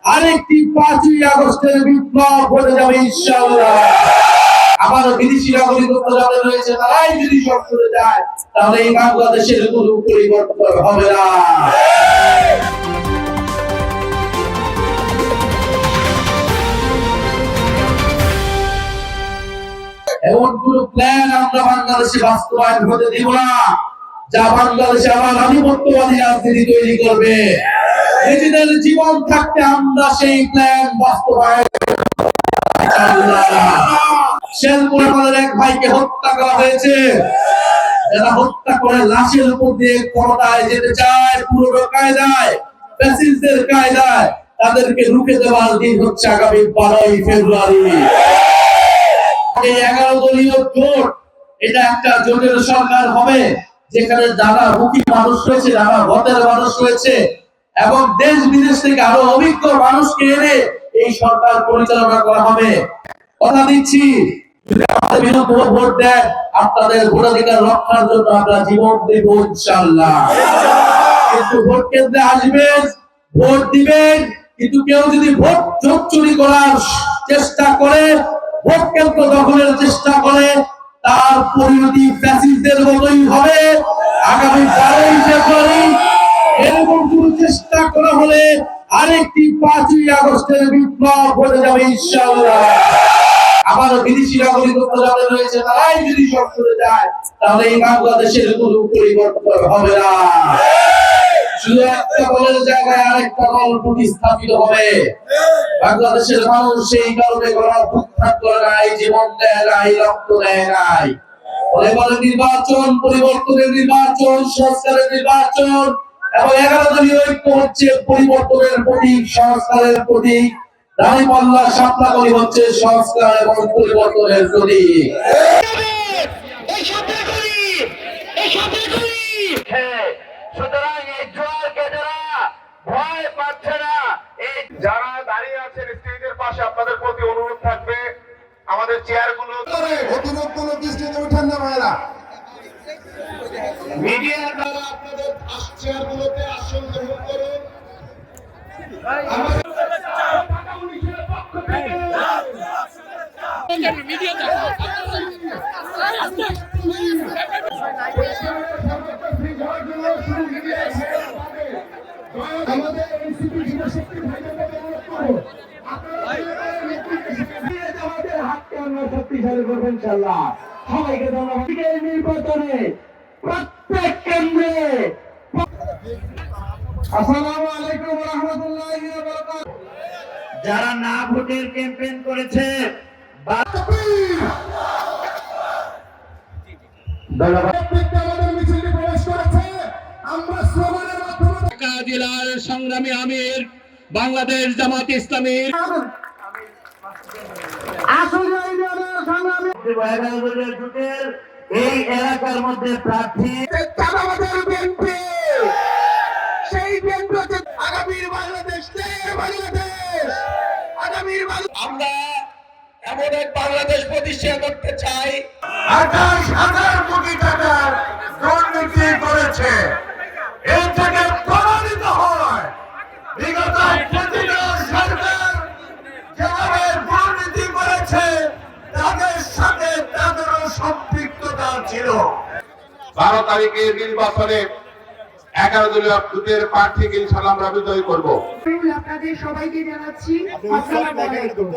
আরেকটি 5ই আগস্টের বিপ্লব হয়ে যাবে ইনশাআল্লাহ। আবার বিদেশি নাগরিকত্ব যাদের রয়েছে তারাই যদি সংসদে যায় তাহলে এই বাংলাদেশের কোনো পরিবর্তন হবে না। এমন কোন প্ল্যান আমরা বাংলাদেশে বাস্তবায়ন হতে দিব না যা বাংলাদেশে আবার আধিপত্যবাদী রাজনীতি তৈরি করবে। নিজেদের জীবন থাকতে আমরা সেই প্ল্যান বাস্তবায়ন শেরপুরে আমাদের এক ভাইকে হত্যা করা হয়েছে। যারা হত্যা করে লাশের উপর দিয়ে ক্ষমতায় যেতে চায় পুরো কায়দায় ফ্যাসিস্টদের কায়দায় তাদেরকে রুখে দেওয়ার দিন হচ্ছে আগামী 12ই ফেব্রুয়ারি। এই 11 দলীয় জোট, এটা একটা জোটের সরকার হবে যেখানে যারা মুখী মানুষ রয়েছে, যারা ভোটের মানুষ রয়েছে এবং দেশ বিদেশ থেকে আরো অভিজ্ঞ মানুষকে এনে এই সরকার পরিচালনা করা হবে। কথা দিচ্ছি যদি আমাদের বিরুদ্ধে ভোট দেন আপনাদের ভোটাধিকার রক্ষার জন্য আমরা জীবন দেব ইনশাআল্লাহ। কিন্তু ভোট কেন্দ্রে আসবেন, ভোট দিবেন, কিন্তু কেউ যদি ভোট চুরি করার চেষ্টা করে, ভোট কেন্দ্র দখলের চেষ্টা করে, তার পরিণতি ফ্যাসিস্টদের মতোই হবে। আগামী 12ই ফেব্রুয়ারি এরকম কোন চেষ্টা করা হলে আরেকটি 5ই আগস্টের বিপ্লব হয়ে যাবে ইনশাআল্লাহ। আবার বিদেশি নাগরিকত্ব যাদের রয়েছে তারাই যদি সংসদে যায় তাহলে এই বাংলাদেশের কোনো পরিবর্তন হবে না। শুধু একটা দলের জায়গায় আরেকটা দল প্রতিস্থাপিত হবে। বাংলাদেশের মানুষ সেই কারণে গণঅভ্যুত্থান করে নাই, জীবন দেয় নাই, রক্ত দেয় নাই। বলে নির্বাচন, পরিবর্তনের নির্বাচন, সংস্কারের নির্বাচন এবং 11 দলীয় ঐক্য হচ্ছে পরিবর্তনের প্রতীক, সংস্কারের প্রতীক। দাঁড়িপাল্লা সাপলাকলি হচ্ছে সংস্কার এবং পরিবর্তনের প্রতীক। যারা দাঁড়িয়ে আছেন স্টেজের পাশে আপনাদের প্রতি অনুরোধ থাকবে আমাদের চেয়ারগুলো উঠান না ভাইরা। মিডিয়ার দ্বারা আপনাদের চেয়ারগুলোতে আসন গ্রহণ করুন। আমাদের ইনস্টিটিউশনের শক্তি আমাদের হাতকে আমরা শক্তিশালী করবো ইনশাআল্লাহ। সবাইকে ধন্যবাদ। নির্বাচনে প্রত্যেক কেন্দ্রে আসসালামু আলাইকুম ওয়া রাহমাতুল্লাহি ওয়া বারাকাতুহু। যারা না ভোটের ক্যাম্পেইন করেছে আমাদের মিছিলে প্রবেশ করেছে, আমরা স্লোগানের মাধ্যমে ঢাকা জেলার সংগ্রামী আমির বাংলাদেশ জামাত ইসলামীর এই এলাকার মধ্যে প্রার্থী সেই আগামীর বাংলাদেশ আমরা এমন এক বাংলাদেশ প্রতিষ্ঠা করতে চাই। 28,000 কোটি টাকার দুর্নীতি করেছে, এর থেকে প্রমাণিত হয় বিগত প্রতিটা সরকার যেভাবে দুর্নীতি করেছে তাদের সাথে তাদেরও সম্পৃক্ততা ছিল। 12 তারিখের নির্বাচনে 11 দলীয় জোটের প্রার্থীকে ইনশাআল্লাহ আমরা বিজয়ী করব। আপনাদের সবাইকে জানাচ্ছি আসসালামু আলাইকুম।